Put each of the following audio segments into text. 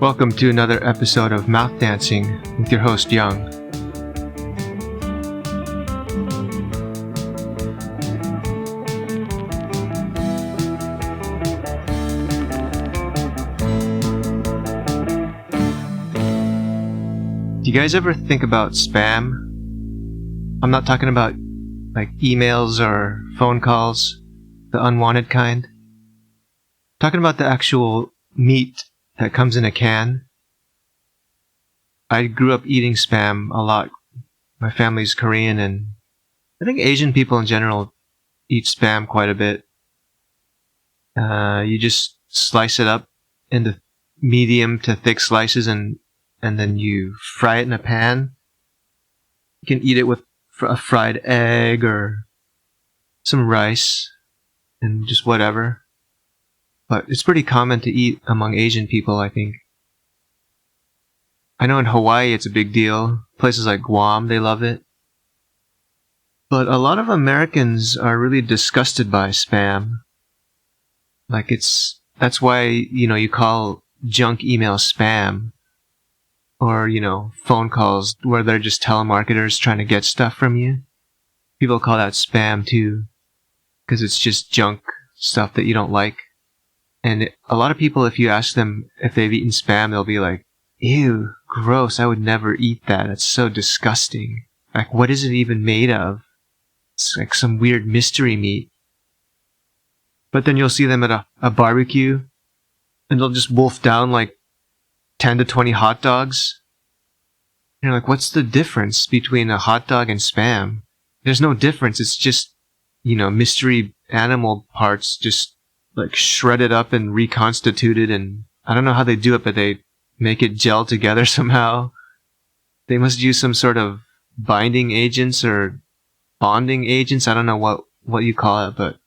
Welcome to another episode of Mouth Dancing with your host, Young. Do you guys ever think about spam? I'm not talking about like emails or phone calls, the unwanted kind. I'm talking about the actual meat that comes in a can. I grew up eating spam a lot. My family's Korean, and I think Asian people in general eat spam quite a bit. You just slice it up into medium to thick slices, and then you fry it in a pan. You can eat it with a fried egg or some rice and just whatever. But it's pretty common to eat among Asian people, I think. I know in Hawaii it's a big deal. Places like Guam, they love it. But a lot of Americans are really disgusted by spam. That's why, you call junk email spam. Or, phone calls where they're just telemarketers trying to get stuff from you. People call that spam too, because it's just junk stuff that you don't like. And a lot of people, if you ask them if they've eaten spam, they'll be like, ew, gross, I would never eat that. It's so disgusting. Like, what is it even made of? It's like some weird mystery meat. But then you'll see them at a barbecue, and they'll just wolf down like 10 to 20 hot dogs. You're like, what's the difference between a hot dog and spam? There's no difference. It's just, mystery animal parts just like shredded up and reconstituted, and I don't know how they do it, but they make it gel together somehow. They must use some sort of binding agents or bonding agents. I don't know what you call it, but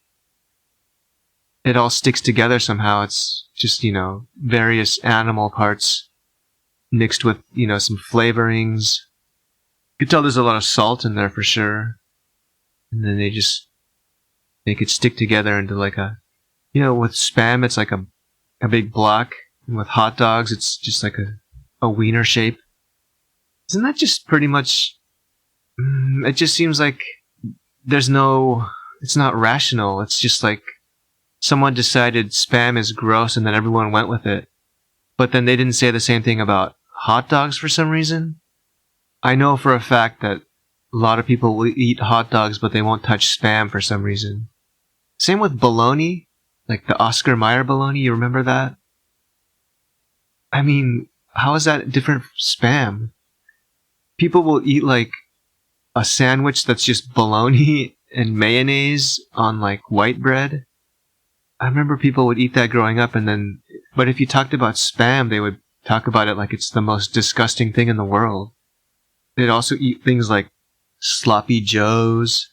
it all sticks together somehow. It's just, various animal parts mixed with, some flavorings. You can tell there's a lot of salt in there for sure. And then they just make it stick together into like with spam, it's like a big block. And with hot dogs, it's just like a wiener shape. Isn't that just pretty much... It just seems like it's not rational. It's just like someone decided spam is gross and then everyone went with it. But then they didn't say the same thing about hot dogs for some reason. I know for a fact that a lot of people will eat hot dogs, but they won't touch spam for some reason. Same with bologna. Like the Oscar Mayer bologna, you remember that? I mean, how is that different from spam? People will eat like a sandwich that's just bologna and mayonnaise on like white bread. I remember people would eat that growing up, but if you talked about spam, they would talk about it like it's the most disgusting thing in the world. They'd also eat things like sloppy joes,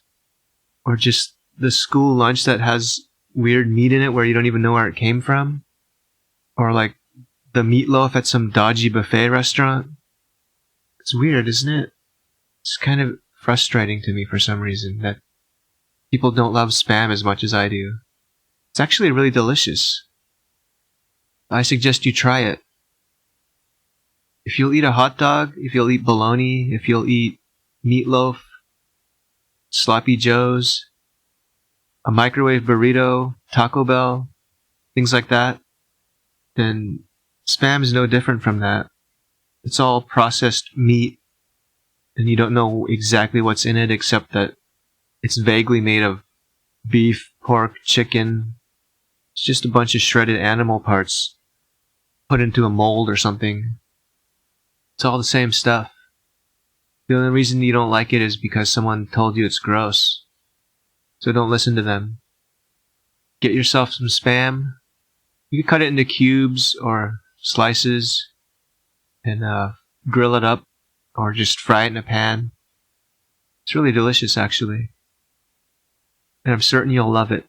or just the school lunch that has weird meat in it where you don't even know where it came from, or like the meatloaf at some dodgy buffet restaurant. It's weird, isn't it? It's kind of frustrating to me for some reason that people don't love spam as much as I do. It's actually really delicious. I suggest you try it. If you'll eat a hot dog, if you'll eat bologna, if you'll eat meatloaf, sloppy joes, a microwave burrito, Taco Bell, things like that, then spam is no different from that. It's all processed meat, and you don't know exactly what's in it except that it's vaguely made of beef, pork, chicken. It's just a bunch of shredded animal parts put into a mold or something. It's all the same stuff. The only reason you don't like it is because someone told you it's gross. So don't listen to them. Get yourself some spam. You can cut it into cubes or slices and grill it up or just fry it in a pan. It's really delicious, actually. And I'm certain you'll love it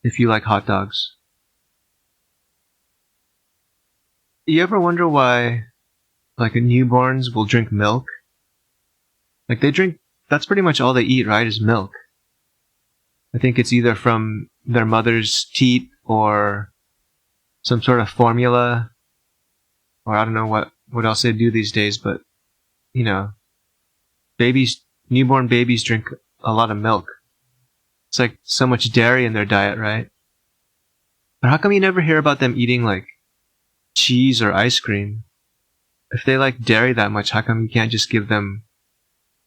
if you like hot dogs. You ever wonder why, newborns will drink milk? That's pretty much all they eat, right, is milk. I think it's either from their mother's teat or some sort of formula, or I don't know what else they do these days, but, you know, newborn babies drink a lot of milk. It's like so much dairy in their diet, right? But how come you never hear about them eating like cheese or ice cream? If they like dairy that much, how come you can't just give them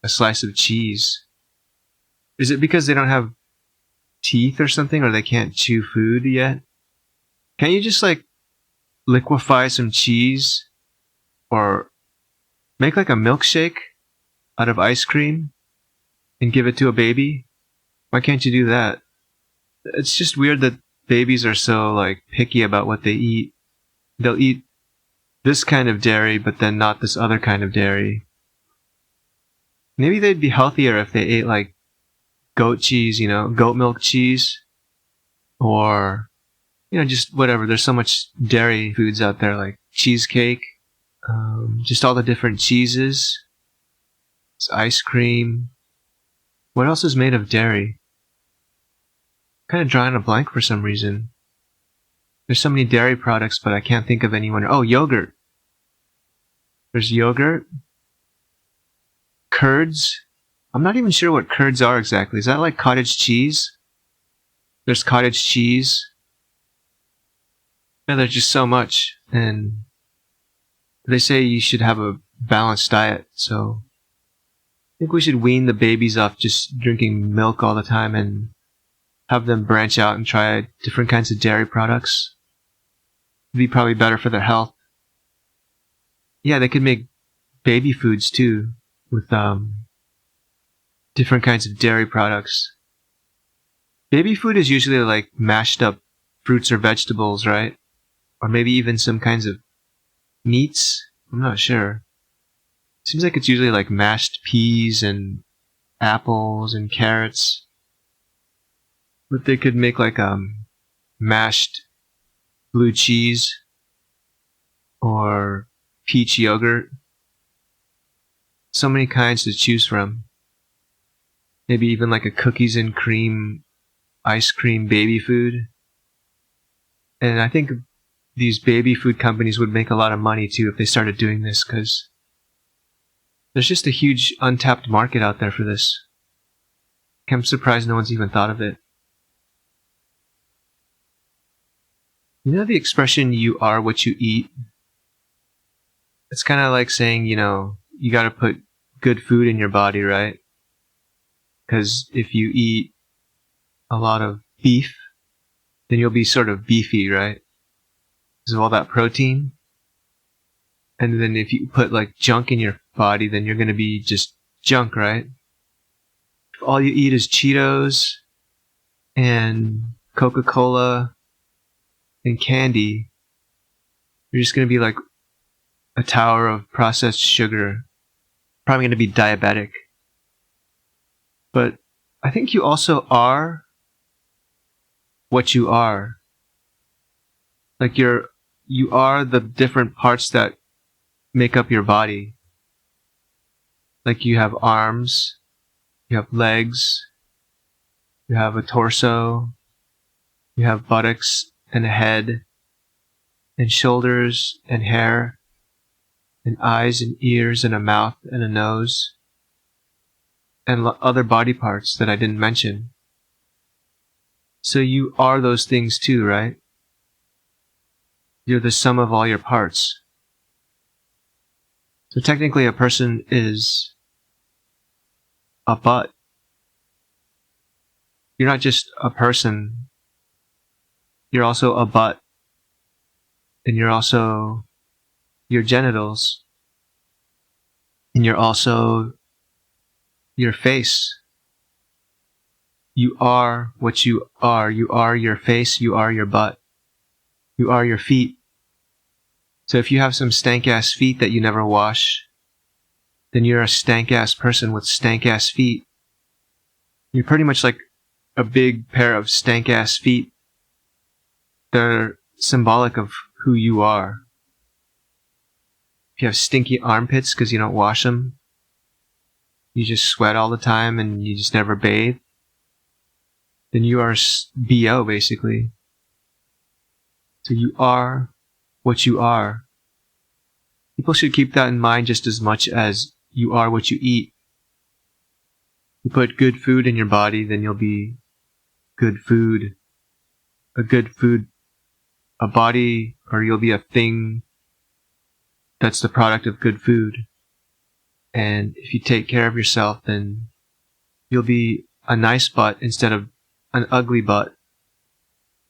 a slice of cheese? Is it because they don't have teeth or something, or they can't chew food yet? Can't you just like liquefy some cheese or make like a milkshake out of ice cream and give it to a baby? Why can't you do that? It's just weird that babies are so like picky about what they eat. They'll eat this kind of dairy, but then not this other kind of dairy. Maybe they'd be healthier if they ate like goat cheese, goat milk cheese, or, just whatever. There's so much dairy foods out there, like cheesecake, just all the different cheeses, it's ice cream. What else is made of dairy? Kind of drawing a blank for some reason. There's so many dairy products, but I can't think of anyone. Oh, yogurt. There's yogurt. Curds. I'm not even sure what curds are exactly. Is that like cottage cheese? There's cottage cheese. Yeah, there's just so much. And they say you should have a balanced diet, so I think we should wean the babies off just drinking milk all the time and have them branch out and try different kinds of dairy products. It'd be probably better for their health. Yeah, they could make baby foods too with different kinds of dairy products. Baby food is usually like mashed up fruits or vegetables, right? Or maybe even some kinds of meats. I'm not sure. Seems like it's usually like mashed peas and apples and carrots. But they could make like mashed blue cheese or peach yogurt. So many kinds to choose from. Maybe even like a cookies and cream ice cream baby food. And I think these baby food companies would make a lot of money too if they started doing this, because there's just a huge untapped market out there for this. I'm surprised no one's even thought of it. You know the expression, you are what you eat? It's kind of like saying, you gotta put good food in your body, right? Because if you eat a lot of beef, then you'll be sort of beefy, right? Because of all that protein. And then if you put like junk in your body, then you're gonna be just junk, right? If all you eat is Cheetos and Coca-Cola and candy, you're just gonna be like a tower of processed sugar. Probably gonna be diabetic. But I think you also are what you are. Like you are the different parts that make up your body. Like you have arms, you have legs, you have a torso, you have buttocks and a head, and shoulders and hair, and eyes and ears and a mouth and a nose, and other body parts that I didn't mention. So you are those things too, right? You're the sum of all your parts. So technically a person is a butt. You're not just a person. You're also a butt. And you're also your genitals. And you're also your face. You are what you are. You are your face. You are your butt. You are your feet. So if you have some stank-ass feet that you never wash, then you're a stank-ass person with stank-ass feet. You're pretty much like a big pair of stank-ass feet. They're symbolic of who you are. If you have stinky armpits because you don't wash them, you just sweat all the time and you just never bathe, then you are BO basically. So you are what you are. People should keep that in mind just as much as you are what you eat. You put good food in your body, then you'll be good food. A good food, a body, or you'll be a thing that's the product of good food. And if you take care of yourself, then you'll be a nice butt instead of an ugly butt.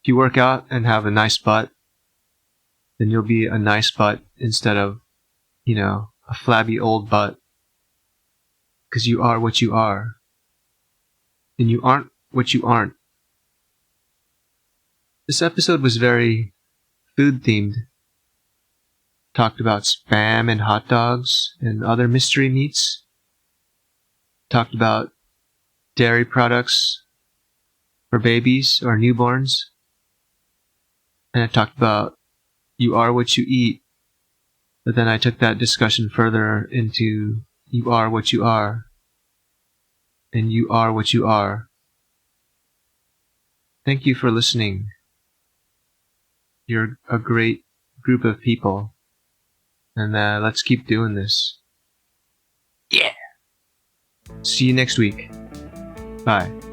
If you work out and have a nice butt, then you'll be a nice butt instead of, a flabby old butt. Because you are what you are. And you aren't what you aren't. This episode was very food themed. Talked about Spam and hot dogs and other mystery meats. Talked about dairy products for babies or newborns. And I talked about you are what you eat. But then I took that discussion further into you are what you are. And you are what you are. Thank you for listening. You're a great group of people. And let's keep doing this. Yeah! See you next week. Bye.